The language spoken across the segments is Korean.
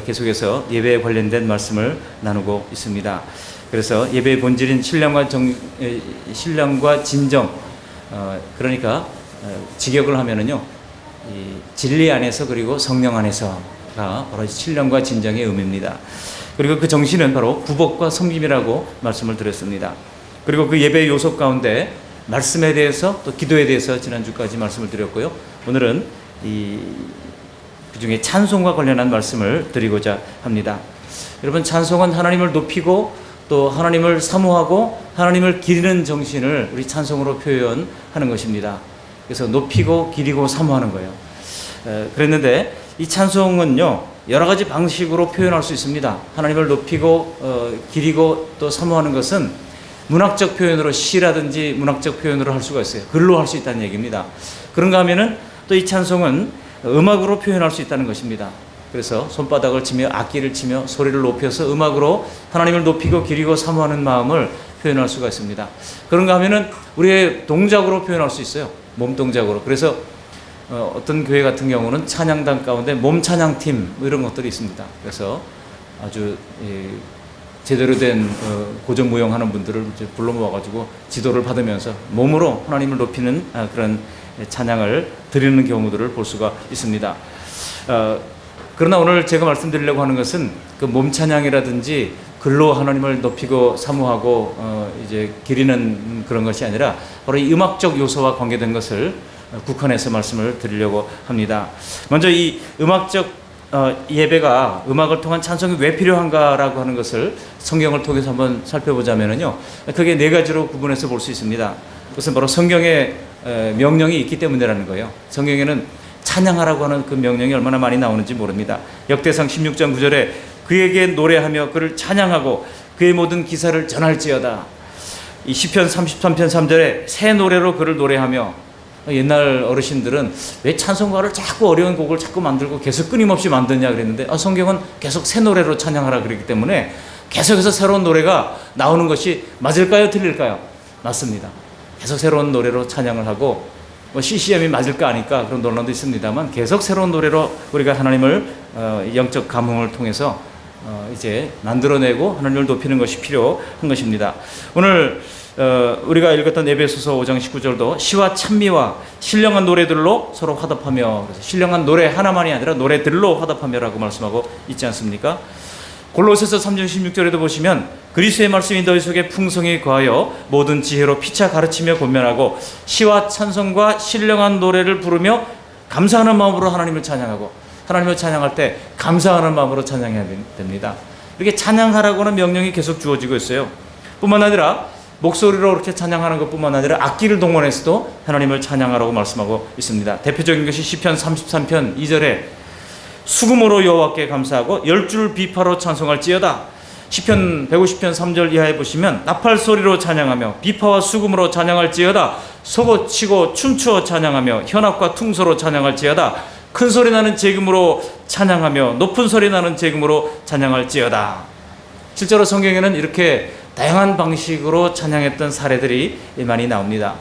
계속해서 예배에 관련된 말씀을 나누고 있습니다. 그래서 예배의 본질인 신령과 진정, 그러니까 직역을 하면은요, 이 진리 안에서 그리고 성령 안에서가 바로 신령과 진정의 의미입니다. 그리고 그 정신은 바로 구복과 섬김이라고 말씀을 드렸습니다. 그리고 그 예배의 요소 가운데 말씀에 대해서 또 기도에 대해서 지난주까지 말씀을 드렸고요. 오늘은 그 중에 찬송과 관련한 말씀을 드리고자 합니다. 여러분, 찬송은 하나님을 높이고 또 하나님을 사모하고 하나님을 기리는 정신을 우리 찬송으로 표현하는 것입니다. 그래서 높이고 기리고 사모하는 거예요. 그랬는데 이 찬송은요, 여러 가지 방식으로 표현할 수 있습니다. 하나님을 높이고 기리고 또 사모하는 것은 문학적 표현으로, 시라든지 문학적 표현으로 할 수가 있어요. 글로 할 수 있다는 얘기입니다. 그런가 하면은 또 이 찬송은 음악으로 표현할 수 있다는 것입니다. 그래서 손바닥을 치며 악기를 치며 소리를 높여서 음악으로 하나님을 높이고 기리고 사모하는 마음을 표현할 수가 있습니다. 그런가 하면은 우리의 동작으로 표현할 수 있어요. 몸 동작으로. 그래서 어떤 교회 같은 경우는 찬양단 가운데 몸 찬양팀 이런 것들이 있습니다. 그래서 아주 제대로 된 고정무용하는 분들을 이제 불러 모아가지고 지도를 받으면서 몸으로 하나님을 높이는 그런 찬양을 드리는 경우들을 볼 수가 있습니다. 그러나 오늘 제가 말씀드리려고 하는 것은 그 몸 찬양이라든지 글로 하나님을 높이고 사모하고 이제 기리는 그런 것이 아니라 바로 이 음악적 요소와 관계된 것을 국한해서 말씀을 드리려고 합니다. 먼저 이 음악적 예배가 음악을 통한 찬송이 왜 필요한가라고 하는 것을 성경을 통해서 한번 살펴보자면요, 그게 네 가지로 구분해서 볼 수 있습니다. 그것은 바로 성경의 명령이 있기 때문이라는 거예요. 성경에는 찬양하라고 하는 그 명령이 얼마나 많이 나오는지 모릅니다. 역대상 16장 9절에 그에게 노래하며 그를 찬양하고 그의 모든 기사를 전할지어다. 이 시편 33편 3절에 새 노래로 그를 노래하며, 옛날 어르신들은 왜 찬송가를 자꾸 어려운 곡을 자꾸 만들고 계속 끊임없이 만드냐 그랬는데, 성경은 계속 새 노래로 찬양하라 그랬기 때문에 계속해서 새로운 노래가 나오는 것이 맞을까요, 틀릴까요? 맞습니다. 계속 새로운 노래로 찬양을 하고, CCM이 맞을까 아닐까 그런 논란도 있습니다만, 계속 새로운 노래로 우리가 하나님을 영적 감흥을 통해서 이제 만들어내고 하나님을 높이는 것이 필요한 것입니다. 오늘 우리가 읽었던 에베소서 5장 19절도 시와 찬미와 신령한 노래들로 서로 화답하며, 그래서 신령한 노래 하나만이 아니라 노래들로 화답하며라고 말씀하고 있지 않습니까? 골로새서 3장 16절에도 보시면 그리스도의 말씀이 너희 속에 풍성히 거하여 모든 지혜로 피차 가르치며 권면하고 시와 찬송과 신령한 노래를 부르며 감사하는 마음으로 하나님을 찬양하고, 하나님을 찬양할 때 감사하는 마음으로 찬양해야 됩니다. 이렇게 찬양하라고 하는 명령이 계속 주어지고 있어요. 뿐만 아니라 목소리로 그렇게 찬양하는 것뿐만 아니라 악기를 동원해서도 하나님을 찬양하라고 말씀하고 있습니다. 대표적인 것이 시편 33편 2절에 수금으로 여호와께 감사하고 10줄 비파로 찬송할지어다. 시편 150편 3절 이하에 보시면 나팔 소리로 찬양하며 비파와 수금으로 찬양할지어다. 소고치고 춤추어 찬양하며 현악과 퉁소로 찬양할지어다. 큰 소리 나는 제금으로 찬양하며 높은 소리 나는 제금으로 찬양할지어다. 실제로 성경에는 이렇게 다양한 방식으로 찬양했던 사례들이 많이 나옵니다.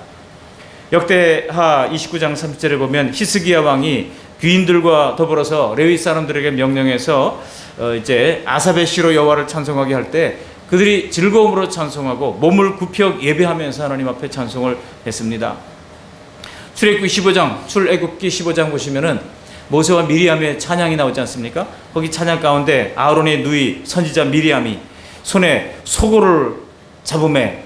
역대하 29장 30절에 보면 히스기야 왕이 귀인들과 더불어서 레위 사람들에게 명령해서 이제 아삽의 시로 여호와를 찬송하게 할 때 그들이 즐거움으로 찬송하고 몸을 굽혀 예배하면서 하나님 앞에 찬송을 했습니다. 출애굽기 15장 보시면은 모세와 미리암의 찬양이 나오지 않습니까? 거기 찬양 가운데 아론의 누이 선지자 미리암이 손에 소고를 잡음에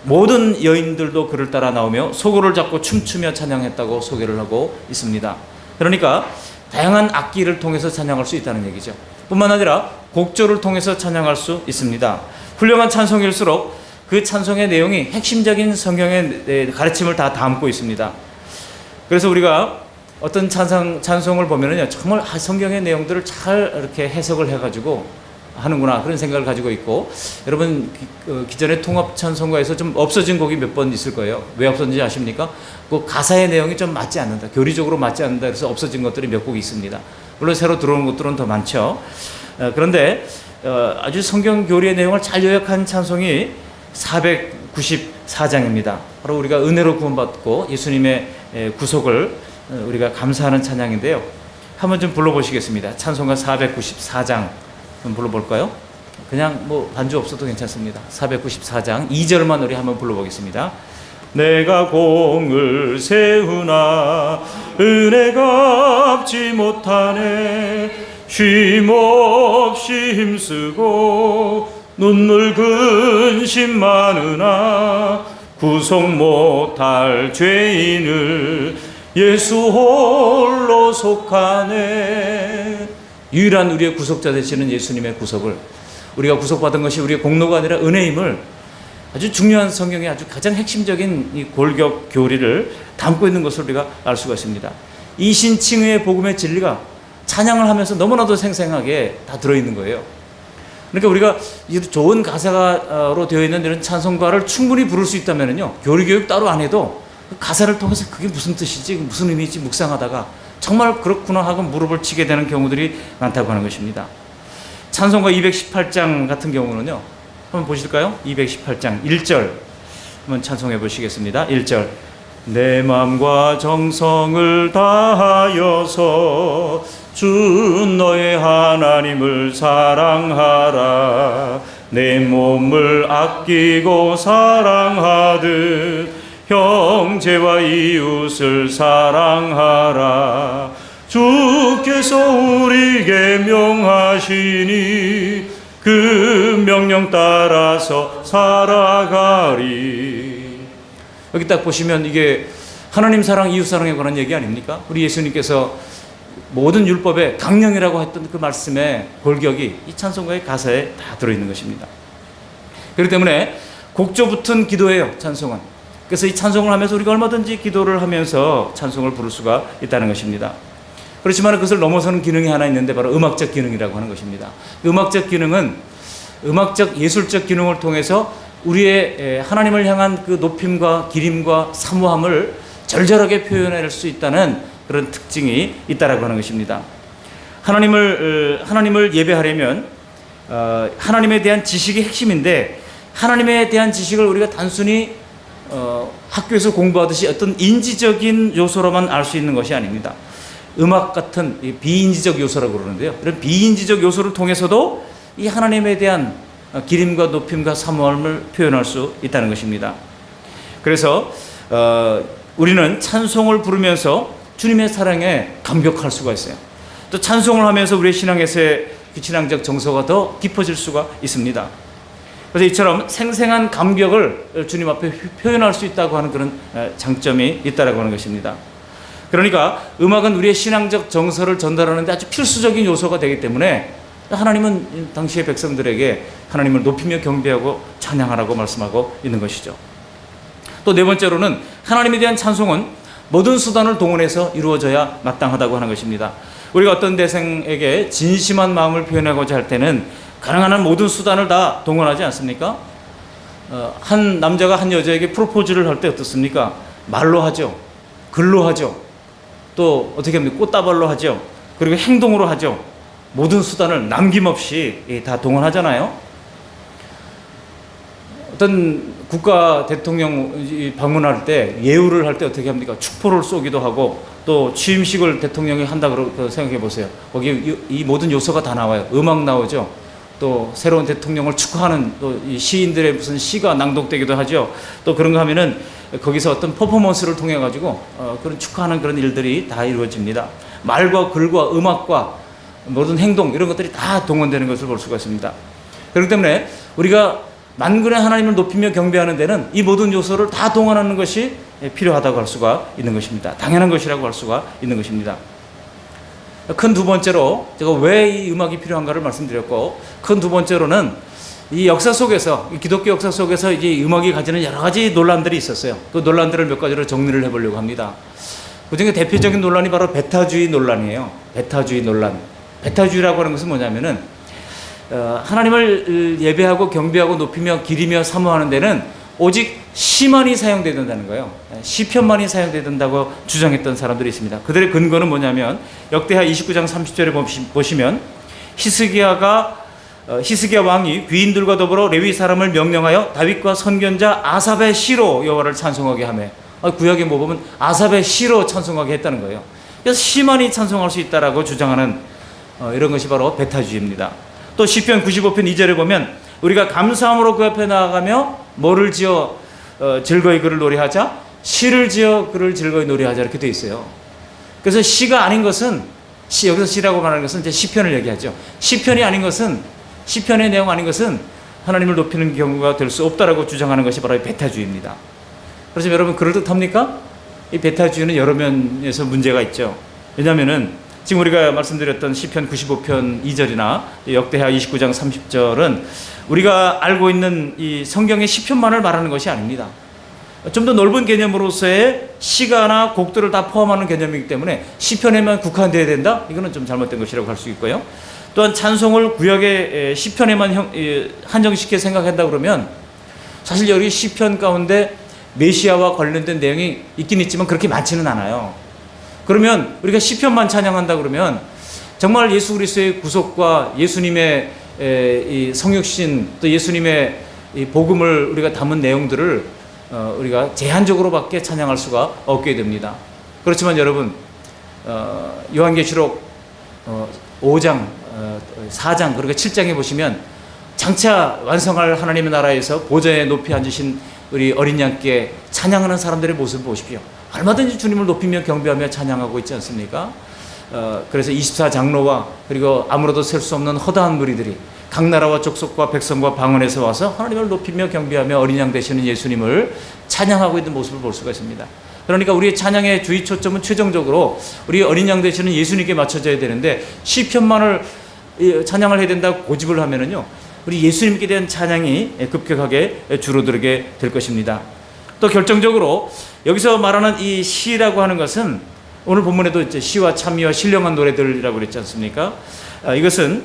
모든 여인들도 그를 따라 나오며 소고를 잡고 춤추며 찬양했다고 소개를 하고 있습니다. 그러니까 다양한 악기를 통해서 찬양할 수 있다는 얘기죠. 뿐만 아니라 곡조를 통해서 찬양할 수 있습니다. 훌륭한 찬송일수록 그 찬송의 내용이 핵심적인 성경의 가르침을 다 담고 있습니다. 그래서 우리가 어떤 찬송을 보면은요, 정말 성경의 내용들을 잘 이렇게 해석을 해가지고 하는구나 그런 생각을 가지고 있고, 여러분 기존의 통합 찬송가에서 좀 없어진 곡이 몇 번 있을 거예요. 왜 없어진지 아십니까? 그 가사의 내용이 좀 맞지 않는다, 교리적으로 맞지 않는다, 그래서 없어진 것들이 몇 곡 있습니다. 물론 새로 들어오는 것들은 더 많죠. 그런데 아주 성경 교리의 내용을 잘 요약한 찬송이 494장입니다. 바로 우리가 은혜로 구원받고 예수님의 구속을 우리가 감사하는 찬양인데요. 한번 좀 불러보시겠습니다. 찬송가 494장 한번 불러볼까요? 그냥 뭐 반주 없어도 괜찮습니다. 494장 2절만 우리 한번 불러보겠습니다. 내가 공을 세우나 은혜가 갚지 못하네. 쉼없이 힘쓰고 눈물 근심 많으나 구속 못할 죄인을 예수 홀로 속하네. 유일한 우리의 구속자 되시는 예수님의 구속을, 우리가 구속받은 것이 우리의 공로가 아니라 은혜임을 아주 중요한 성경의 아주 가장 핵심적인 이 골격 교리를 담고 있는 것을 우리가 알 수가 있습니다. 이신칭의의 복음의 진리가 찬양을 하면서 너무나도 생생하게 다 들어있는 거예요. 그러니까 우리가 좋은 가사로 되어 있는 이런 찬송가를 충분히 부를 수 있다면요, 교리 교육 따로 안 해도 그 가사를 통해서 그게 무슨 뜻이지, 무슨 의미인지 묵상하다가 정말 그렇구나 하고 무릎을 치게 되는 경우들이 많다고 하는 것입니다. 찬송가 218장 같은 경우는요, 한번 보실까요? 218장 1절 한번 찬송해 보시겠습니다. 1절. 내 마음과 정성을 다하여서 주 너의 하나님을 사랑하라. 내 몸을 아끼고 사랑하듯 형제와 이웃을 사랑하라. 주께서 우리에게 명하시니 그 명령 따라서 살아가리. 여기 딱 보시면 이게 하나님 사랑, 이웃 사랑에 관한 얘기 아닙니까? 우리 예수님께서 모든 율법의 강령이라고 했던 그 말씀의 골격이 이 찬송가의 가사에 다 들어있는 것입니다. 그렇기 때문에 곡조 붙은 기도예요, 찬송은. 그래서 이 찬송을 하면서 우리가 얼마든지 기도를 하면서 찬송을 부를 수가 있다는 것입니다. 그렇지만 그것을 넘어서는 기능이 하나 있는데 바로 음악적 기능이라고 하는 것입니다. 음악적 기능은 음악적 예술적 기능을 통해서 우리의 하나님을 향한 그 높임과 기림과 사모함을 절절하게 표현할 수 있다는 그런 특징이 있다라고 하는 것입니다. 하나님을 예배하려면 하나님에 대한 지식이 핵심인데, 하나님에 대한 지식을 우리가 단순히 학교에서 공부하듯이 어떤 인지적인 요소로만 알 수 있는 것이 아닙니다. 음악 같은 비인지적 요소라고 그러는데요, 이런 비인지적 요소를 통해서도 이 하나님에 대한 기림과 높임과 사모함을 표현할 수 있다는 것입니다. 그래서 우리는 찬송을 부르면서 주님의 사랑에 감격할 수가 있어요. 또 찬송을 하면서 우리의 신앙에서의 신앙적 정서가 더 깊어질 수가 있습니다. 그래서 이처럼 생생한 감격을 주님 앞에 표현할 수 있다고 하는 그런 장점이 있다고 하는 것입니다. 그러니까 음악은 우리의 신앙적 정서를 전달하는 데 아주 필수적인 요소가 되기 때문에 하나님은 당시의 백성들에게 하나님을 높이며 경배하고 찬양하라고 말씀하고 있는 것이죠. 또 네 번째로는 하나님에 대한 찬송은 모든 수단을 동원해서 이루어져야 마땅하다고 하는 것입니다. 우리가 어떤 대상에게 진심한 마음을 표현하고자 할 때는 가능한 한 모든 수단을 다 동원하지 않습니까? 한 남자가 한 여자에게 프로포즈를 할 때 어떻습니까? 말로 하죠. 글로 하죠. 또 어떻게 합니까? 꽃다발로 하죠. 그리고 행동으로 하죠. 모든 수단을 남김없이 다 동원하잖아요. 어떤 국가 대통령 방문할 때, 예우를 할 때 어떻게 합니까? 축포를 쏘기도 하고, 또 취임식을 대통령이 한다고 생각해 보세요. 거기 이 모든 요소가 다 나와요. 음악 나오죠. 또 새로운 대통령을 축하하는 또 이 시인들의 무슨 시가 낭독되기도 하죠. 또 그런 거 하면은 거기서 어떤 퍼포먼스를 통해 가지고 그런 축하하는 그런 일들이 다 이루어집니다. 말과 글과 음악과 모든 행동, 이런 것들이 다 동원되는 것을 볼 수가 있습니다. 그렇기 때문에 우리가 만군의 하나님을 높이며 경배하는 데는 이 모든 요소를 다 동원하는 것이 필요하다고 할 수가 있는 것입니다. 당연한 것이라고 할 수가 있는 것입니다. 큰 두 번째로 제가 왜 이 음악이 필요한가를 말씀드렸고, 큰 두 번째로는 이 역사 속에서, 이 기독교 역사 속에서 이제 음악이 가지는 여러 가지 논란들이 있었어요. 그 논란들을 몇 가지로 정리를 해보려고 합니다. 그중에 대표적인 논란이 바로 배타주의 논란이에요. 배타주의 논란. 배타주의라고 하는 것은 뭐냐면은 하나님을 예배하고 경배하고 높이며 기리며 사모하는 데는 오직 시만이 사용되어야 된다는 거예요. 시편만이 사용되어야 된다고 주장했던 사람들이 있습니다. 그들의 근거는 뭐냐면 역대하 29장 30절에 보시면 히스기야 왕이 귀인들과 더불어 레위 사람을 명령하여 다윗과 선견자 아삽의 시로 여호와를 찬송하게 하며, 구약에 뭐 보면 아삽의 시로 찬송하게 했다는 거예요. 그래서 시만이 찬송할 수 있다라고 주장하는 이런 것이 바로 배타주의입니다. 또 시편 95편 2절에 보면 우리가 감사함으로 그 앞에 나아가며 뭐를 지어 즐거이 그를 노래하자, 시를 지어 그를 즐거이 노래하자, 이렇게 되어 있어요. 그래서 시가 아닌 것은, 여기서 시라고 말하는 것은 이제 시편을 얘기하죠. 시편이 아닌 것은, 시편의 내용 아닌 것은 하나님을 높이는 경우가 될 수 없다라고 주장하는 것이 바로 배타주의입니다. 그래서 여러분, 그럴듯합니까? 이 배타주의는 여러 면에서 문제가 있죠. 왜냐하면은 지금 우리가 말씀드렸던 시편 95편 2절이나 역대하 29장 30절은 우리가 알고 있는 이 성경의 시편만을 말하는 것이 아닙니다. 좀 더 넓은 개념으로서의 시가나 곡들을 다 포함하는 개념이기 때문에 시편에만 국한되어야 된다? 이거는 좀 잘못된 것이라고 할 수 있고요. 또한 찬송을 구약의 시편에만 한정시켜 생각한다 그러면 사실 여기 시편 가운데 메시아와 관련된 내용이 있긴 있지만 그렇게 많지는 않아요. 그러면 우리가 시편만 찬양한다 그러면 정말 예수 그리스도의 구속과 예수님의 이 성육신, 또 예수님의 이 복음을 우리가 담은 내용들을 우리가 제한적으로밖에 찬양할 수가 없게 됩니다. 그렇지만 여러분, 요한계시록 5장, 4장, 그리고 7장에 보시면 장차 완성할 하나님의 나라에서 보좌에 높이 앉으신 우리 어린 양께 찬양하는 사람들의 모습을 보십시오. 얼마든지 주님을 높이며 경배하며 찬양하고 있지 않습니까? 그래서 24장로와 그리고 아무로도 셀 수 없는 허다한 무리들이 각 나라와 족속과 백성과 방언에서 와서 하나님을 높이며 경배하며 어린 양 되시는 예수님을 찬양하고 있는 모습을 볼 수가 있습니다. 그러니까 우리의 찬양의 주의 초점은 최종적으로 우리 어린 양 되시는 예수님께 맞춰져야 되는데 시편만을 찬양을 해야 된다고 고집을 하면은요, 우리 예수님께 대한 찬양이 급격하게 줄어들게 될 것입니다. 또 결정적으로 여기서 말하는 이 시라고 하는 것은 오늘 본문에도 이제 시와 찬미와 신령한 노래들이라고 그랬지 않습니까? 이것은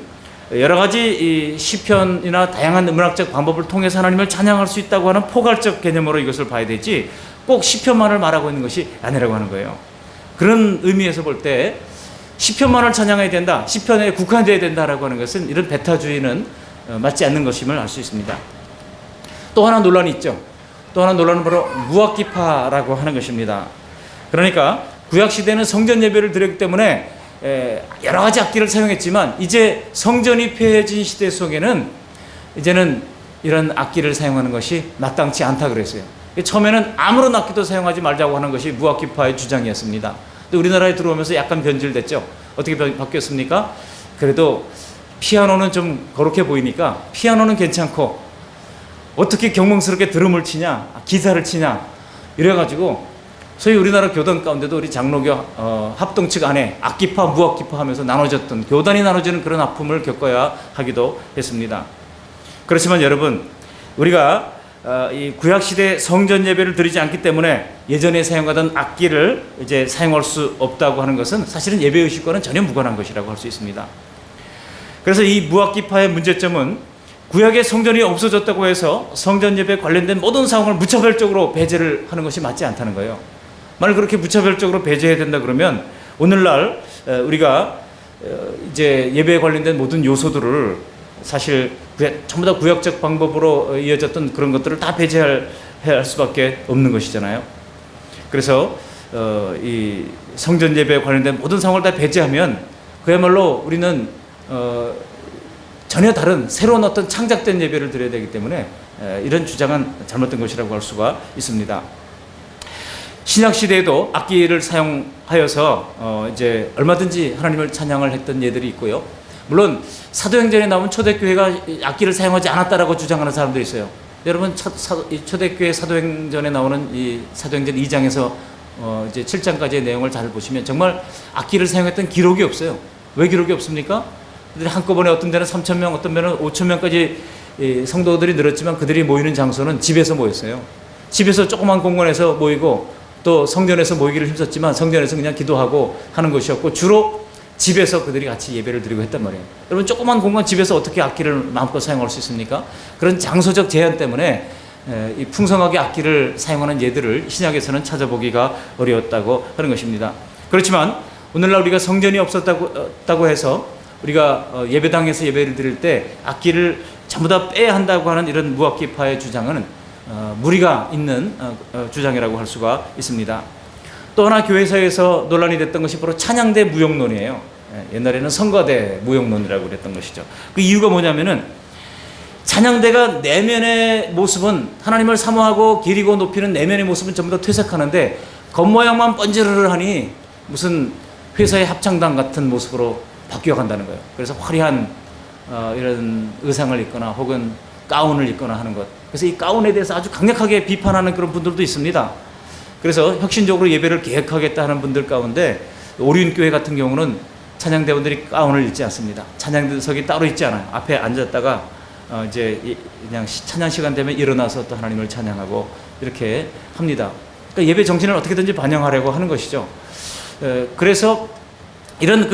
여러 가지 이 시편이나 다양한 문학적 방법을 통해서 하나님을 찬양할 수 있다고 하는 포괄적 개념으로 이것을 봐야 되지 꼭 시편만을 말하고 있는 것이 아니라고 하는 거예요. 그런 의미에서 볼 때 시편만을 찬양해야 된다, 시편에 국한되어야 된다라고 하는 것은 이런 배타주의는 맞지 않는 것임을 알 수 있습니다. 또 하나 논란이 있죠. 또 하나 논란은 바로 무악기파라고 하는 것입니다. 그러니까 구약시대는 성전 예배를 드렸기 때문에 여러 가지 악기를 사용했지만 이제 성전이 폐해진 시대 속에는 이제는 이런 악기를 사용하는 것이 마땅치 않다 그랬어요. 처음에는 아무런 악기도 사용하지 말자고 하는 것이 무악기파의 주장이었습니다. 근데 우리나라에 들어오면서 약간 변질됐죠. 어떻게 바뀌었습니까? 그래도 피아노는 좀 거룩해 보이니까 피아노는 괜찮고 어떻게 경망스럽게 드럼을 치냐, 기타를 치냐 이래가지고 소위 우리나라 교단 가운데도 우리 장로교 합동측 안에 악기파, 무악기파 하면서 나눠졌던, 교단이 나눠지는 그런 아픔을 겪어야 하기도 했습니다. 그렇지만 여러분, 우리가 이 구약시대 성전 예배를 드리지 않기 때문에 예전에 사용하던 악기를 이제 사용할 수 없다고 하는 것은 사실은 예배의식과는 전혀 무관한 것이라고 할 수 있습니다. 그래서 이 무악기파의 문제점은 구약의 성전이 없어졌다고 해서 성전 예배에 관련된 모든 사항을 무차별적으로 배제를 하는 것이 맞지 않다는 거예요. 만약 그렇게 무차별적으로 배제해야 된다 그러면 오늘날 우리가 이제 예배에 관련된 모든 요소들을 사실 전부 다 구약적 방법으로 이어졌던 그런 것들을 다 배제할 수밖에 없는 것이잖아요. 그래서 이 성전 예배에 관련된 모든 상황을 다 배제하면 그야말로 우리는 전혀 다른 새로운 어떤 창작된 예배를 드려야 되기 때문에 이런 주장은 잘못된 것이라고 할 수가 있습니다. 신약 시대에도 악기를 사용하여서 이제 얼마든지 하나님을 찬양을 했던 예들이 있고요. 물론 사도행전에 나오면 초대교회가 악기를 사용하지 않았다라고 주장하는 사람들이 있어요. 여러분 초대교회 사도행전에 나오는 이 사도행전 2장에서 이제 7장까지의 내용을 잘 보시면 정말 악기를 사용했던 기록이 없어요. 왜 기록이 없습니까? 그들이 한꺼번에 어떤 데는 3,000명, 어떤 데는 5,000명까지 성도들이 늘었지만 그들이 모이는 장소는 집에서 모였어요. 집에서 조그만 공간에서 모이고 또 성전에서 모이기를 힘썼지만 성전에서 그냥 기도하고 하는 것이었고 주로 집에서 그들이 같이 예배를 드리고 했단 말이에요. 여러분 조그만 공간 집에서 어떻게 악기를 마음껏 사용할 수 있습니까? 그런 장소적 제한 때문에 이 풍성하게 악기를 사용하는 예들을 신약에서는 찾아보기가 어려웠다고 하는 것입니다. 그렇지만 오늘날 우리가 성전이 없었다고 해서 우리가 예배당에서 예배를 드릴 때 악기를 전부 다 빼야 한다고 하는 이런 무악기파의 주장은 무리가 있는 주장이라고 할 수가 있습니다. 또 하나 교회사에서 논란이 됐던 것이 바로 찬양대 무용론이에요. 옛날에는 성가대 무용론이라고 그랬던 것이죠. 그 이유가 뭐냐면은 찬양대가 내면의 모습은 하나님을 사모하고 기리고 높이는 내면의 모습은 전부 다 퇴색하는데 겉모양만 번지르르 하니 무슨 회사의 합창단 같은 모습으로 바뀌어간다는 거예요. 그래서 화려한 이런 의상을 입거나 혹은 가운을 입거나 하는 것. 그래서 이 가운에 대해서 아주 강력하게 비판하는 그런 분들도 있습니다. 그래서 혁신적으로 예배를 계획하겠다 하는 분들 가운데 오륜교회 같은 경우는 찬양대원들이 가운을 입지 않습니다. 찬양대석이 따로 있지 않아요. 앞에 앉았다가 이제 그냥 찬양 시간 되면 일어나서 또 하나님을 찬양하고 이렇게 합니다. 그러니까 예배 정신을 어떻게든지 반영하려고 하는 것이죠. 그래서 이런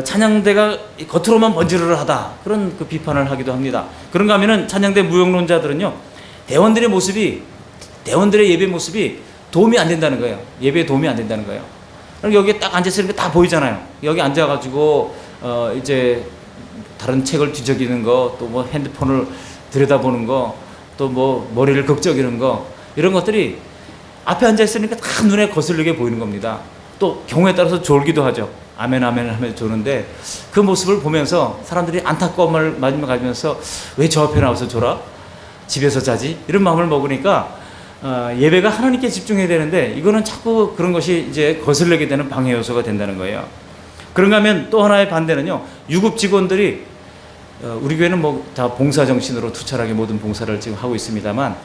찬양대가 겉으로만 번지르르하다 그런 그 비판을 하기도 합니다. 그런가 하면은 찬양대 무용론자들은요, 대원들의 예배 모습이 도움이 안 된다는 거예요. 예배에 도움이 안 된다는 거예요. 여기에 딱 앉아있으니까 다 보이잖아요. 여기 앉아가지고 이제 다른 책을 뒤적이는 거, 또 뭐 핸드폰을 들여다보는 거, 또 뭐 머리를 극적이는 거, 이런 것들이 앞에 앉아있으니까 다 눈에 거슬리게 보이는 겁니다. 또 경우에 따라서 졸기도 하죠. 아멘 아멘 하면서 조는데 그 모습을 보면서 사람들이 안타까움을 가지면서 왜 저 앞에 나와서 졸아? 집에서 자지? 이런 마음을 먹으니까 예배가 하나님께 집중해야 되는데 이거는 자꾸 그런 것이 이제 거슬리게 되는 방해 요소가 된다는 거예요. 그런가 하면 또 하나의 반대는요, 유급 직원들이 우리 교회는 뭐 다 봉사 정신으로 투철하게 모든 봉사를 지금 하고 있습니다만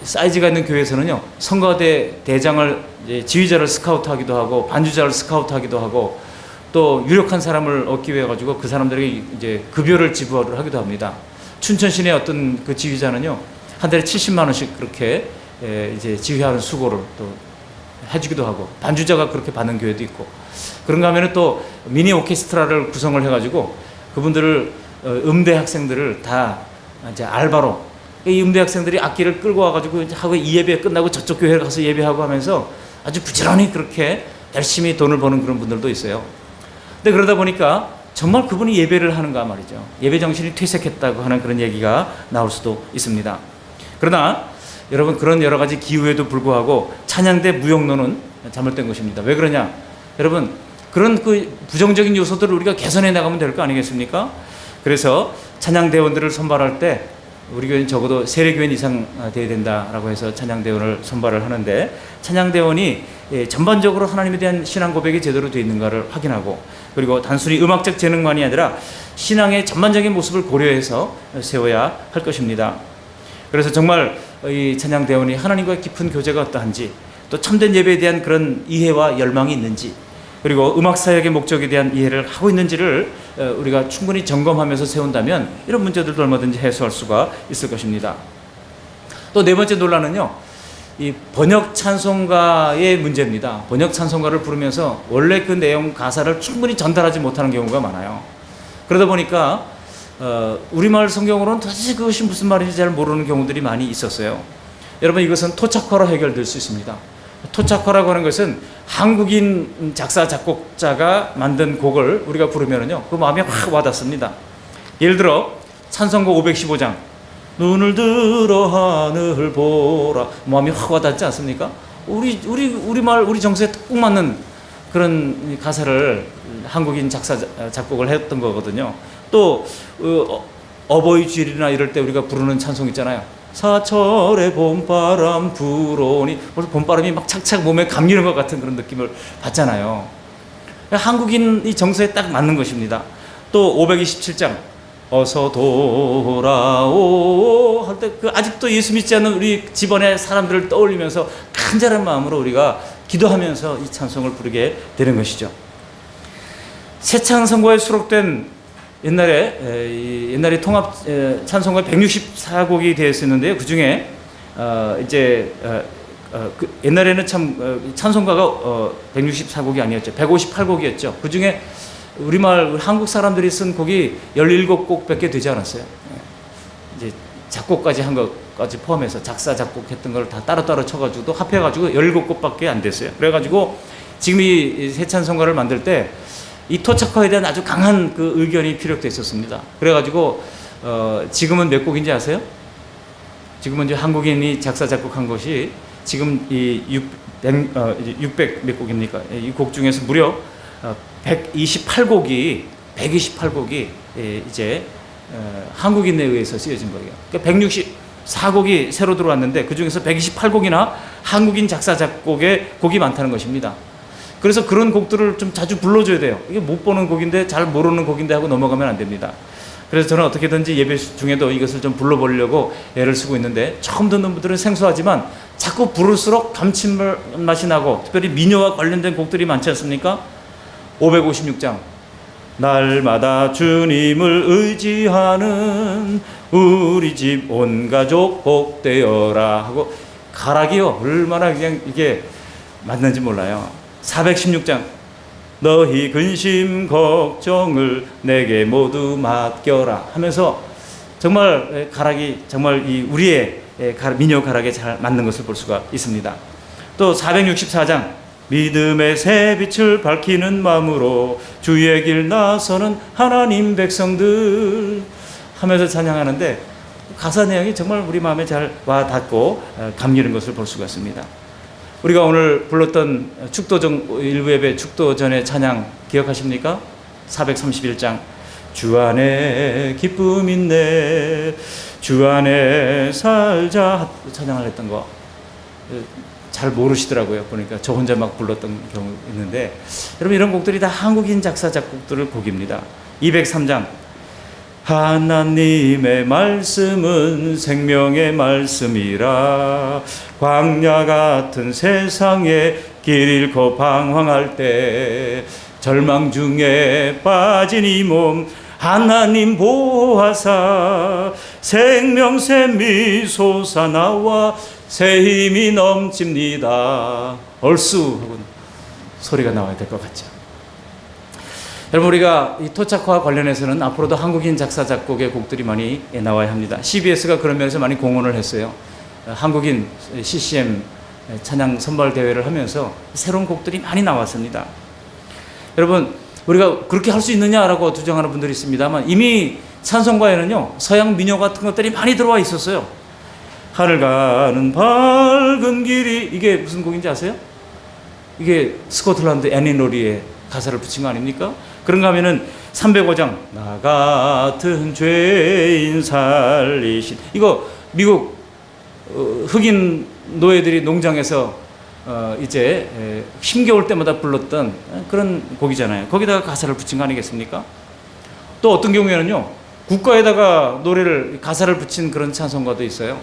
사이즈가 있는 교회에서는요, 성가대 대장을 지휘자를 스카우트하기도 하고 반주자를 스카우트하기도 하고 또 유력한 사람을 얻기 위해 가지고 그 사람들에게 이제 급여를 지불을 하기도 합니다. 춘천 시내 어떤 그 지휘자는요, 한 달에 70만 원씩 그렇게 이제 지휘하는 수고를 또 해주기도 하고 반주자가 그렇게 받는 교회도 있고 그런가 하면은 또 미니 오케스트라를 구성을 해가지고 그분들을 음대 학생들을 다 이제 알바로 이 음대 학생들이 악기를 끌고 와가지고 이제 하고 이 예배 끝나고 저쪽 교회에 가서 예배하고 하면서 아주 부지런히 그렇게 열심히 돈을 버는 그런 분들도 있어요. 근데 그러다 보니까 정말 그분이 예배를 하는가 말이죠. 예배 정신이 퇴색했다고 하는 그런 얘기가 나올 수도 있습니다. 그러나 여러분, 그런 여러 가지 기후에도 불구하고 찬양대 무용론은 잘못된 것입니다. 왜 그러냐? 여러분, 그런 그 부정적인 요소들을 우리가 개선해 나가면 될 거 아니겠습니까? 그래서 찬양대원들을 선발할 때 우리 교회는 적어도 세례교인 이상 돼야 된다라고 해서 찬양대원을 선발을 하는데 찬양대원이 전반적으로 하나님에 대한 신앙 고백이 제대로 되어 있는가를 확인하고 그리고 단순히 음악적 재능만이 아니라 신앙의 전반적인 모습을 고려해서 세워야 할 것입니다. 그래서 정말 이 찬양대원이 하나님과의 깊은 교제가 어떠한지 또 참된 예배에 대한 그런 이해와 열망이 있는지 그리고 음악사역의 목적에 대한 이해를 하고 있는지를 우리가 충분히 점검하면서 세운다면 이런 문제들도 얼마든지 해소할 수가 있을 것입니다. 또 네 번째 논란은요, 이 번역 찬송가의 문제입니다. 번역 찬송가를 부르면서 원래 그 내용 가사를 충분히 전달하지 못하는 경우가 많아요. 그러다 보니까 우리말 성경으로는 도대체 그것이 무슨 말인지 잘 모르는 경우들이 많이 있었어요. 여러분, 이것은 토착화로 해결될 수 있습니다. 토착화라고 하는 것은 한국인 작사 작곡자가 만든 곡을 우리가 부르면은요, 그 마음에 확 와닿습니다. 예를 들어 찬송가 515장 눈을 들어 하늘 보라, 마음이 확 와닿지 않습니까? 우리말 우리 정서에 꼭 맞는 그런 가사를 한국인 작사 작곡을 했던 거거든요. 또 어버이 주일이나 이럴 때 우리가 부르는 찬송 있잖아요. 사철의 봄바람 불어오니, 벌써 봄바람이 막 착착 몸에 감기는 것 같은 그런 느낌을 받잖아요. 한국인 이 정서에 딱 맞는 것입니다. 또 527장 어서 돌아오 할 때 그 아직도 예수 믿지 않는 우리 집안의 사람들을 떠올리면서 간절한 마음으로 우리가 기도하면서 이 찬송을 부르게 되는 것이죠. 새 찬송가에 수록된 옛날에 통합 찬송가 164곡이 되어 있었는데요. 그 중에 옛날에는 참 찬송가가 164곡이 아니었죠. 158곡이었죠. 그 중에 우리말 한국 사람들이 쓴 곡이 17곡밖에 되지 않았어요. 이제 작곡까지 한 것까지 포함해서 작사 작곡했던 걸 다 따로따로 쳐가지고 또 합해가지고 17곡밖에 안 됐어요. 그래가지고 지금 이 새 찬송가를 만들 때 이 토착화에 대한 아주 강한 그 의견이 피력돼 있었습니다. 그래가지고 지금은 몇 곡인지 아세요? 지금은 이제 한국인이 작사 작곡한 것이 지금 이 600 몇 곡입니까? 이 곡 중에서 무려 128곡이 이제 한국인에 의해서 쓰여진 거예요. 그러니까 164곡이 새로 들어왔는데 그 중에서 128곡이나 한국인 작사 작곡의 곡이 많다는 것입니다. 그래서 그런 곡들을 좀 자주 불러줘야 돼요. 이게 못 보는 곡인데 잘 모르는 곡인데 하고 넘어가면 안 됩니다. 그래서 저는 어떻게든지 예배 중에도 이것을 좀 불러보려고 애를 쓰고 있는데 처음 듣는 분들은 생소하지만 자꾸 부를수록 감칠맛이 나고 특별히 민요와 관련된 곡들이 많지 않습니까? 556장 날마다 주님을 의지하는 우리 집 온 가족 복되어라 하고 가락이요 얼마나 그냥 이게 맞는지 몰라요. 416장 너희 근심 걱정을 내게 모두 맡겨라 하면서 정말 가락이 정말 이 우리의 민요 가락에 잘 맞는 것을 볼 수가 있습니다. 또 464장 믿음의 새 빛을 밝히는 마음으로 주의 길 나서는 하나님 백성들 하면서 찬양하는데 가사 내용이 정말 우리 마음에 잘 와닿고 감기는 것을 볼 수가 있습니다. 우리가 오늘 불렀던 축도전 일부 예배 축도전의 찬양 기억하십니까? 431장 주 안에 기쁨 있네 주 안에 살자 찬양을 했던 거 잘 모르시더라고요. 보니까 저 혼자 막 불렀던 경우 있는데 여러분 이런 곡들이 다 한국인 작사 작곡들의 곡입니다. 203장 하나님의 말씀은 생명의 말씀이라 광야 같은 세상에 길 잃고 방황할 때 절망 중에 빠진 이 몸 하나님 보호하사 생명샘이 솟아나와 새 힘이 넘칩니다. 얼쑤 하고 소리가 나와야 될 것 같죠. 여러분 우리가 이 토착화와 관련해서는 앞으로도 한국인 작사 작곡의 곡들이 많이 나와야 합니다. CBS가 그런 면에서 많이 공헌을 했어요. 한국인 CCM 찬양 선발 대회를 하면서 새로운 곡들이 많이 나왔습니다. 여러분 우리가 그렇게 할 수 있느냐라고 주장하는 분들이 있습니다만 이미 찬송가에는요 서양 민요 같은 것들이 많이 들어와 있었어요. 하늘 가는 밝은 길이 이게 무슨 곡인지 아세요? 이게 스코틀랜드 애니로리의 가사를 붙인 거 아닙니까? 그런가 하면은 305장 나 같은 죄인 살리신 이거 미국 흑인 노예들이 농장에서 이제 힘겨울 때마다 불렀던 그런 곡이잖아요. 거기다가 가사를 붙인 거 아니겠습니까? 또 어떤 경우에는요 국가에다가 노래를 가사를 붙인 그런 찬송가도 있어요.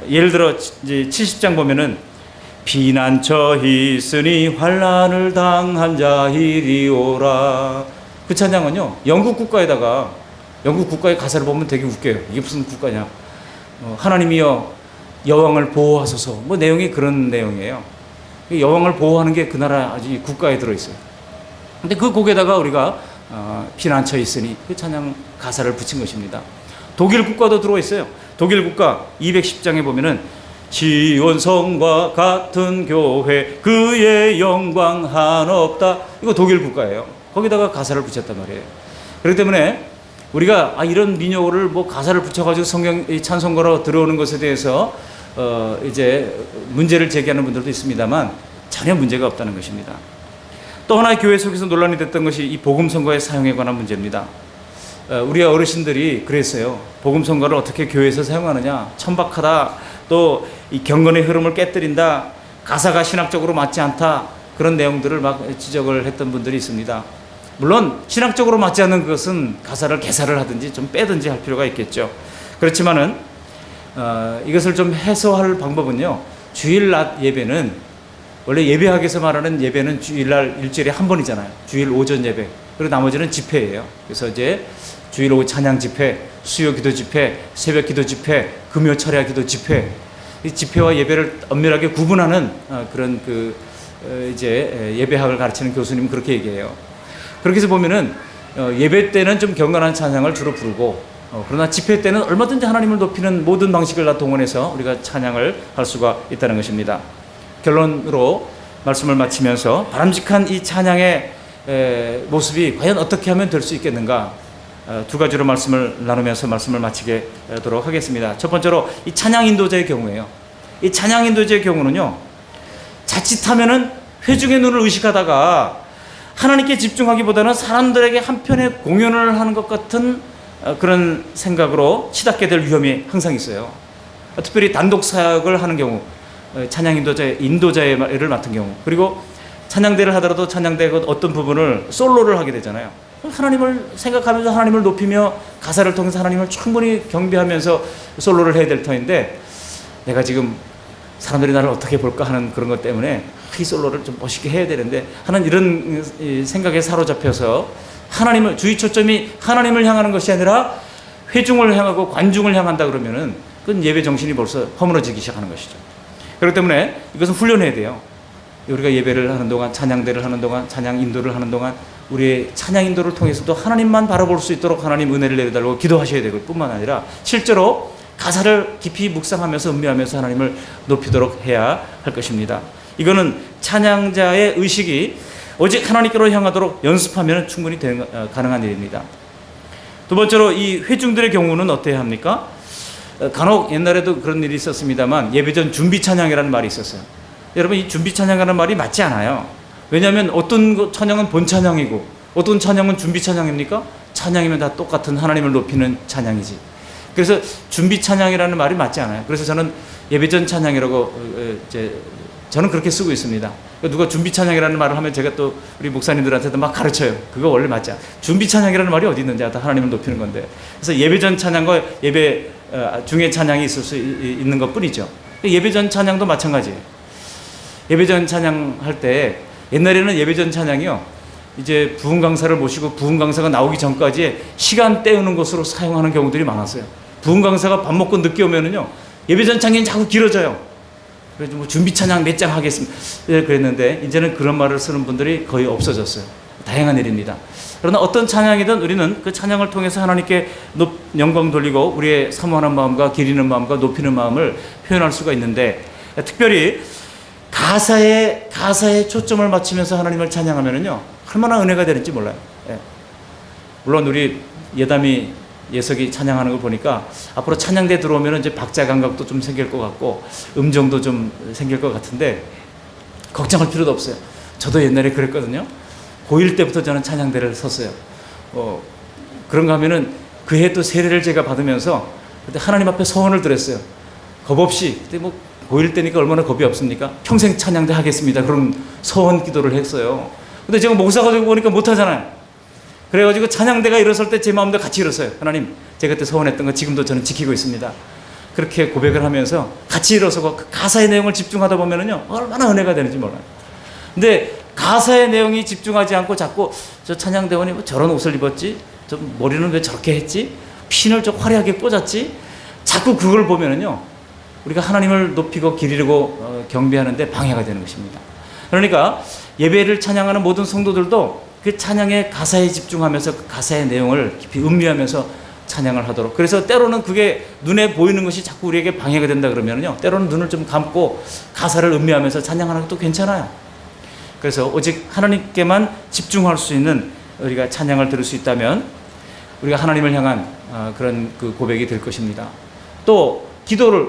예를 들어 이제 70장 보면은 피난처 있으니 환난을 당한 자 이리 오라. 그 찬양은요 영국 국가의 가사를 보면 되게 웃겨요. 이게 무슨 국가냐? 하나님이여 여왕을 보호하소서. 뭐 내용이 그런 내용이에요. 여왕을 보호하는 게 그 나라 아주 국가에 들어 있어요. 근데 그 곡에다가 우리가 피난처 있으니 그 찬양 가사를 붙인 것입니다. 독일 국가도 들어와 있어요. 독일 국가 210장에 보면은 지온성과 같은 교회 그의 영광 한없다. 이거 독일 국가예요. 거기다가 가사를 붙였단 말이에요. 그렇기 때문에 우리가 이런 민요를 뭐 가사를 붙여가지고 성경 찬송가로 들어오는 것에 대해서 이제 문제를 제기하는 분들도 있습니다만 전혀 문제가 없다는 것입니다. 또 하나의 교회 속에서 논란이 됐던 것이 이 복음 선거의 사용에 관한 문제입니다. 우리 어르신들이 그랬어요. 복음 선거를 어떻게 교회에서 사용하느냐? 천박하다. 또 이 경건의 흐름을 깨뜨린다. 가사가 신학적으로 맞지 않다. 그런 내용들을 막 지적을 했던 분들이 있습니다. 물론 신학적으로 맞지 않는 것은 가사를 개사를 하든지 좀 빼든지 할 필요가 있겠죠. 그렇지만은 이것을 좀 해소할 방법은요. 주일 낮 예배는 원래 예배학에서 말하는 예배는 주일날 일주일에 한 번이잖아요. 주일 오전 예배. 그리고 나머지는 집회예요. 그래서 이제 주일 오후 찬양 집회, 수요 기도 집회, 새벽 기도 집회, 금요 철야 기도 집회. 이 집회와 예배를 엄밀하게 구분하는 그런 이제 예배학을 가르치는 교수님은 그렇게 얘기해요. 그렇게 해서 보면은 예배 때는 좀 경건한 찬양을 주로 부르고 그러나 집회 때는 얼마든지 하나님을 높이는 모든 방식을 다 동원해서 우리가 찬양을 할 수가 있다는 것입니다. 결론으로 말씀을 마치면서 바람직한 이 찬양의 모습이 과연 어떻게 하면 될 수 있겠는가? 두 가지로 말씀을 나누면서 말씀을 마치게 하도록 하겠습니다. 첫 번째로 이 찬양 인도자의 경우에요. 이 찬양 인도자의 경우는요, 자칫하면은 회중의 눈을 의식하다가 하나님께 집중하기보다는 사람들에게 한편의 공연을 하는 것 같은 그런 생각으로 치닫게 될 위험이 항상 있어요. 특별히 단독 사역을 하는 경우, 찬양 인도자의 일을 맡은 경우, 그리고 찬양대를 하더라도 찬양대가 어떤 부분을 솔로를 하게 되잖아요. 하나님을 생각하면서 하나님을 높이며 가사를 통해서 하나님을 충분히 경배하면서 솔로를 해야 될 터인데, 내가 지금 사람들이 나를 어떻게 볼까 하는 그런 것 때문에 이 솔로를 좀 멋있게 해야 되는데 하는 이런 생각에 사로잡혀서 하나님을, 주의 초점이 하나님을 향하는 것이 아니라 회중을 향하고 관중을 향한다 그러면은 그건 예배 정신이 벌써 허물어지기 시작하는 것이죠. 그렇기 때문에 이것은 훈련해야 돼요. 우리가 예배를 하는 동안, 찬양대를 하는 동안, 찬양 인도를 하는 동안 우리의 찬양 인도를 통해서도 하나님만 바라볼 수 있도록 하나님 은혜를 내려달라고 기도하셔야 되고, 뿐만 아니라 실제로 가사를 깊이 묵상하면서 음미하면서 하나님을 높이도록 해야 할 것입니다. 이거는 찬양자의 의식이 오직 하나님께로 향하도록 연습하면 충분히 가능한 일입니다. 두 번째로 이 회중들의 경우는 어때야 합니까? 간혹 옛날에도 그런 일이 있었습니다만 예배전 준비 찬양이라는 말이 있었어요. 여러분, 이 준비 찬양이라는 말이 맞지 않아요. 왜냐하면 어떤 찬양은 본 찬양이고 어떤 찬양은 준비 찬양입니까? 찬양이면 다 똑같은 하나님을 높이는 찬양이지. 그래서 준비 찬양이라는 말이 맞지 않아요. 그래서 저는 예배전 찬양이라고 저는 그렇게 쓰고 있습니다. 누가 준비 찬양이라는 말을 하면 제가 또 우리 목사님들한테도 막 가르쳐요. 그거 원래 맞지 않아. 준비 찬양이라는 말이 어디 있는지, 다 하나님을 높이는 건데. 그래서 예배전 찬양과 예배 중에 찬양이 있을 수 있는 것 뿐이죠. 예배전 찬양도 마찬가지예요. 예배전 찬양할 때 옛날에는 예배전 찬양이요, 이제 부흥 강사를 모시고 부흥 강사가 나오기 전까지 시간 때우는 것으로 사용하는 경우들이 많았어요. 부흥 강사가 밥 먹고 늦게 오면은요, 예배전 찬양이 자꾸 길어져요. 그래서 뭐 준비 찬양 몇 장 하겠습니다. 그랬는데 이제는 그런 말을 쓰는 분들이 거의 없어졌어요. 다행한 일입니다. 그러나 어떤 찬양이든 우리는 그 찬양을 통해서 하나님께 영광 돌리고 우리의 사모하는 마음과 기리는 마음과 높이는 마음을 표현할 수가 있는데, 특별히 가사에 초점을 맞추면서 하나님을 찬양하면은요, 얼마나 은혜가 되는지 몰라요. 예. 물론 우리 예담이 예석이 찬양하는 걸 보니까 앞으로 찬양대 들어오면 이제 박자 감각도 좀 생길 것 같고 음정도 좀 생길 것 같은데 걱정할 필요도 없어요. 저도 옛날에 그랬거든요. 고1 때부터 저는 찬양대를 섰어요. 그런가 하면은 그 해 또 세례를 제가 받으면서 그때 하나님 앞에 서원을 드렸어요. 겁 없이, 그때 뭐 고1 때니까 얼마나 겁이 없습니까? 평생 찬양대 하겠습니다. 그런 서원 기도를 했어요. 근데 제가 목사가 되고 보니까 못하잖아요. 그래가지고 찬양대가 일어설 때 제 마음도 같이 일었어요. 하나님, 제가 그때 서원했던 거 지금도 저는 지키고 있습니다. 그렇게 고백을 하면서 같이 일어서고 그 가사의 내용을 집중하다 보면은요, 얼마나 은혜가 되는지 몰라요. 근데 가사의 내용이 집중하지 않고 자꾸 저 찬양대원이 뭐 저런 옷을 입었지? 저 머리는 왜 저렇게 했지? 핀을 좀 화려하게 꽂았지? 자꾸 그걸 보면은요, 우리가 하나님을 높이고 기리고 경배하는데 방해가 되는 것입니다. 그러니까 예배를 찬양하는 모든 성도들도 그 찬양의 가사에 집중하면서 그 가사의 내용을 깊이 음미하면서 찬양을 하도록. 그래서 때로는 그게 눈에 보이는 것이 자꾸 우리에게 방해가 된다 그러면요, 때로는 눈을 좀 감고 가사를 음미하면서 찬양하는 것도 괜찮아요. 그래서 오직 하나님께만 집중할 수 있는 우리가 찬양을 들을 수 있다면 우리가 하나님을 향한 그런 그 고백이 될 것입니다. 또 기도를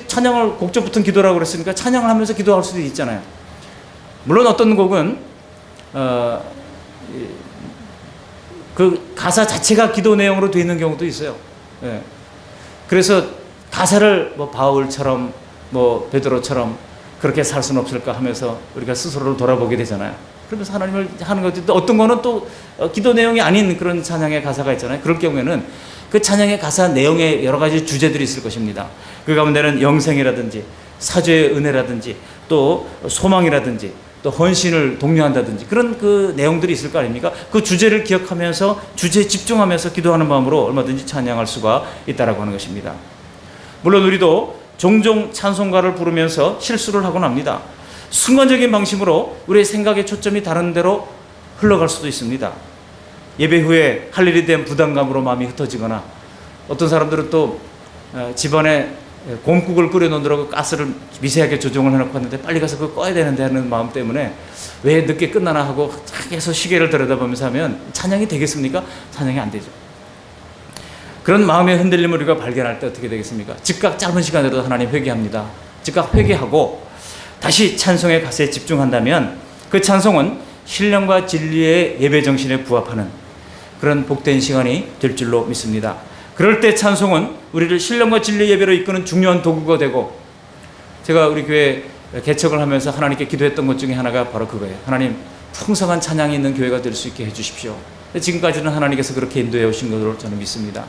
찬양을 곡조 붙은 기도라고 그랬으니까 찬양을 하면서 기도할 수도 있잖아요. 물론 어떤 곡은 그 가사 자체가 기도 내용으로 되어 있는 경우도 있어요. 예. 그래서 가사를 뭐 바울처럼 뭐 베드로처럼 그렇게 살 수는 없을까 하면서 우리가 스스로를 돌아보게 되잖아요. 그러면서 하나님을 하는 것도, 또 어떤 거는 또 기도 내용이 아닌 그런 찬양의 가사가 있잖아요. 그럴 경우에는 그 찬양의 가사 내용에 여러 가지 주제들이 있을 것입니다. 그 가운데는 영생이라든지 사죄의 은혜라든지 또 소망이라든지 또 헌신을 독려한다든지 그런 그 내용들이 있을 거 아닙니까? 그 주제를 기억하면서 주제에 집중하면서 기도하는 마음으로 얼마든지 찬양할 수가 있다라고 하는 것입니다. 물론 우리도 종종 찬송가를 부르면서 실수를 하곤 합니다. 순간적인 방식으로 우리의 생각의 초점이 다른 데로 흘러갈 수도 있습니다. 예배 후에 할 일이 된 부담감으로 마음이 흩어지거나, 어떤 사람들은 또 집안에 곰국을 끓여놓느라고 가스를 미세하게 조정을 해놓고 왔는데 빨리 가서 그거 꺼야 되는데 하는 마음 때문에 왜 늦게 끝나나 하고 계속 시계를 들여다보면서 하면 찬양이 되겠습니까? 찬양이 안 되죠. 그런 마음의 흔들림을 우리가 발견할 때 어떻게 되겠습니까? 즉각 짧은 시간에도 하나님 회개합니다. 즉각 회개하고 다시 찬송의 가사에 집중한다면 그 찬송은 신령과 진리의 예배 정신에 부합하는 그런 복된 시간이 될 줄로 믿습니다. 그럴 때 찬송은 우리를 신령과 진리의 예배로 이끄는 중요한 도구가 되고, 제가 우리 교회 개척을 하면서 하나님께 기도했던 것 중에 하나가 바로 그거예요. 하나님, 풍성한 찬양이 있는 교회가 될 수 있게 해주십시오. 지금까지는 하나님께서 그렇게 인도해 오신 것으로 저는 믿습니다.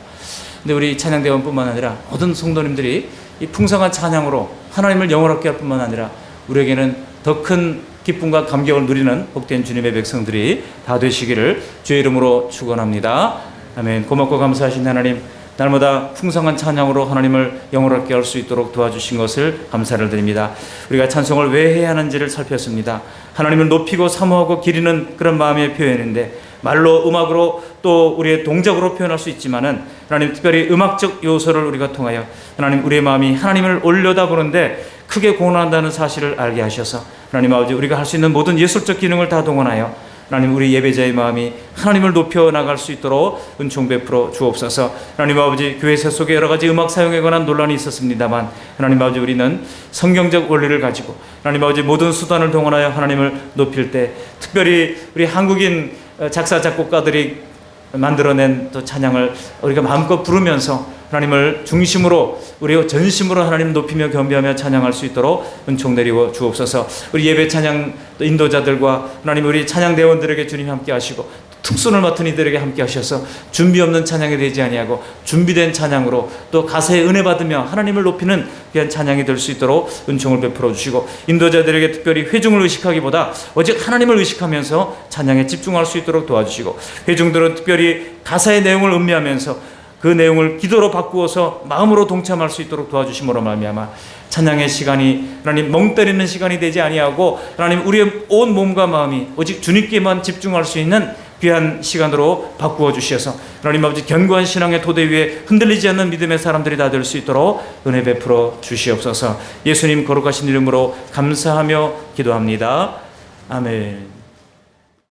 근데 우리 찬양대원뿐만 아니라 모든 성도님들이 이 풍성한 찬양으로 하나님을 영원하게 할 뿐만 아니라 우리에게는 더 큰 기쁨과 감격을 누리는 복된 주님의 백성들이 다 되시기를 주의 이름으로 축원합니다. 아멘. 고맙고 감사하신 하나님, 날마다 풍성한 찬양으로 하나님을 영원하게 할 수 있도록 도와주신 것을 감사를 드립니다. 우리가 찬송을 왜 해야 하는지를 살폈습니다. 하나님을 높이고 사모하고 기리는 그런 마음의 표현인데, 말로, 음악으로, 또 우리의 동작으로 표현할 수 있지만은 하나님, 특별히 음악적 요소를 우리가 통하여 하나님, 우리의 마음이 하나님을 올려다보는데 크게 공헌한다는 사실을 알게 하셔서 하나님 아버지, 우리가 할 수 있는 모든 예술적 기능을 다 동원하여 하나님, 우리 예배자의 마음이 하나님을 높여 나갈 수 있도록 은총 베풀어 주옵소서. 하나님 아버지, 교회 속에 여러 가지 음악 사용에 관한 논란이 있었습니다만 하나님 아버지, 우리는 성경적 원리를 가지고 하나님 아버지 모든 수단을 동원하여 하나님을 높일 때, 특별히 우리 한국인 작사 작곡가들이 만들어낸 또 찬양을 우리가 마음껏 부르면서 하나님을 중심으로, 우리 전심으로 하나님 높이며 겸비하며 찬양할 수 있도록 은총 내리워 주옵소서. 우리 예배 찬양 인도자들과 하나님, 우리 찬양대원들에게 주님 함께 하시고 특순을 맡은 이들에게 함께 하셔서 준비 없는 찬양이 되지 아니하고 준비된 찬양으로 또 가사에 은혜 받으며 하나님을 높이는 귀한 찬양이 될 수 있도록 은총을 베풀어 주시고, 인도자들에게 특별히 회중을 의식하기보다 오직 하나님을 의식하면서 찬양에 집중할 수 있도록 도와주시고, 회중들은 특별히 가사의 내용을 음미하면서 그 내용을 기도로 바꾸어서 마음으로 동참할 수 있도록 도와주심으로 말미암아 찬양의 시간이 하나님 멍 때리는 시간이 되지 아니하고 하나님, 우리의 온 몸과 마음이 오직 주님께만 집중할 수 있는 귀한 시간으로 바꾸어 주셔서 하나님 아버지, 견고한 신앙의 토대 위에 흔들리지 않는 믿음의 사람들이 다 될 수 있도록 은혜 베풀어 주시옵소서. 예수님 거룩하신 이름으로 감사하며 기도합니다. 아멘.